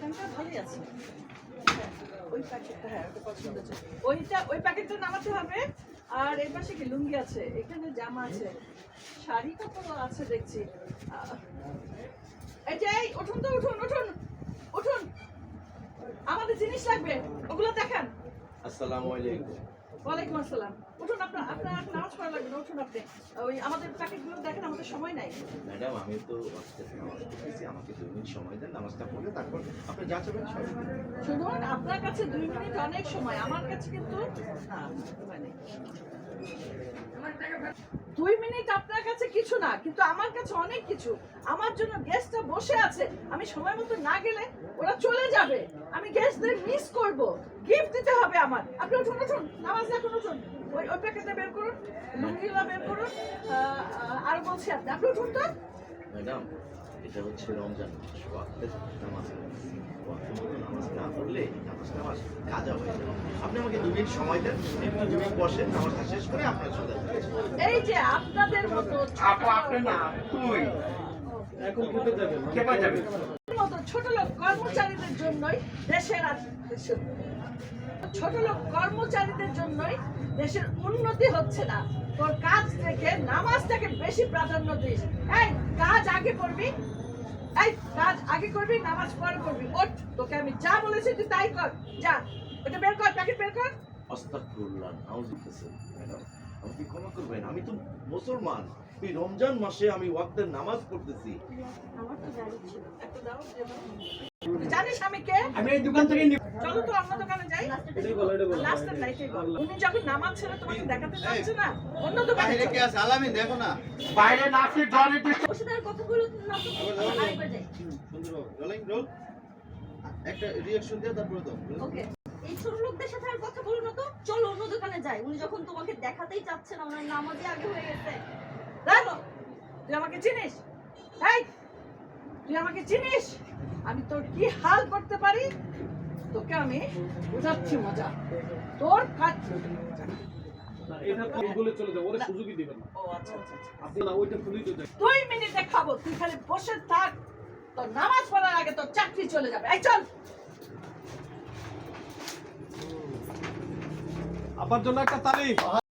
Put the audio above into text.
প্যাটার্নটা ভালোই আছে। হ্যাঁ, ওই প্যাকেটটা হ্যাঁ ওটা পছন্দ আছে। ওই প্যাকেটটা নামাতে হবে। আর এই পাশে কি লুঙ্গি আছে, এখানে জামা আছে, শাড়ি কাপড়ও আছে দেখছি। এই যে উঠুন তো, উঠুন উঠুন উঠুন, আমাদের জিনিস লাগবে, ওগুলো দেখান। আসসালামু আলাইকুম। ওয়ালাইকুম আসসালাম। উঠুন, আপনার নামাজ পড়া লাগবে না, উঠুন আপনি। ওই আমাদের প্যাকেটগুলো দেখেন, আমাদের সময় নাই। ম্যাডাম আমি তো নামাজ পড়তেছি, আমাকে 2 মিনিট সময় দেন, নামাজটা পড়লে তারপর আপনি যা চাবেন সব। শুনুন, আপনার কাছে 2 মিনিট অনেক সময়, আমার কাছে কিন্তু না, সময় নেই। 2 মিনিট আপনার কাছে কিছু না, কিন্তু আমার কাছে অনেক কিছু। আমার জন্য গেস্টরা বসে আছে, আমি সময় মতো না গেলে ওরা চলে যাবে, আমি গেস্টদের মিস করব। গিফট দিতে হবে আমার। আপনি উঠুন উঠুন, নামাজ এখন উঠুন। ওই প্যাকেটটা বের করুন, লুঙ্গিগুলো বের করুন। আর বলছি আপনি উঠুন তো। ম্যাডাম এটা হচ্ছে রমজান মাস, ওয়াক্তের নামাজ। ওয়াক্তের মতো নামাজ না পড়লে নামাজটা আমার কাজা হয়ে যাবে। আপনি আমাকে 2 মিনিট সময় দেন, একটু 2 মিনিট বসেন, নামাজটা শেষ করে আপনার চলে যাবেন। এই যে আপনাদের মতো আপনি না তুই এখন কোথায় যাবেন? কেমন যাবেন? মতো ছোট লোক কর্মচারীদের জন্যই দেশের উন্নতি হচ্ছে না। তোর কাজ থেকে নামাজটাকে বেশি প্রাধান্য দিস। এই কাজ আগে করবি, নামাজ পরে করবি। ওঠ, তোকে আমি যা বলেছি তুই তাই কর। যা, ওটা বের কর, প্যাকেট বের কর। আস্তাগফিরুল্লাহ, নাউযুবিল্লাহ। ম্যাডাম আপনি ক্ষমা করবেন, আমি তো মুসলমান, এই রমজান মাসে আমি ওয়াক্তের নামাজ পড়তেছি। আমার তো জানি ছিল, একটা দাও। তুই জানিস আমি কে? আমি এই দোকান থেকে নিব। চলো তো অন্য দোকানে যাই। এটাই বলো, এটাই বলো। লাস্টের নাইটেই বল। উনি যখন নামাজ ছেড়ে তোমাকে দেখাতে যাচ্ছে না, অন্য দোকানে বাইরে কি চলো। আছে আলামিন দেখো না। বাইরে নাচে জলে ওষুধের কথাগুলো না তো আরেকবার যাই। সুন্দর রোলিং রোল একটা রিঅ্যাকশন দিয়ে তারপরে দাও। ওকে, এই ছোট লোকদের সাথে আর কথা বলো না তো, চলো অন্য দোকানে যাই। উনি যখন তোমাকে দেখাতেই চাচ্ছে না, ওনার নামাজে আগে হয়ে গেছে। দেখো, তুই আমাকে চিনিস? এই, তুই আমাকে চিনিস? আমি তোর কি হাল করতে পারি তোকে আমি বুঝাচ্ছি মজা। তোর কাজ এটা তো বলে চলে যাও, ওরে সুযোগই দিবেন না। ও আচ্ছা আচ্ছা আচ্ছা। আপনি না ওইটা খুলেই তো যান। 2 মিনিটে খাবো, তুই খালি বসে থাক। তোর নামাজ পড়ার আগে তোর চাকরি চলে যাবে। এই চল। আপার জন্য একটা তালি।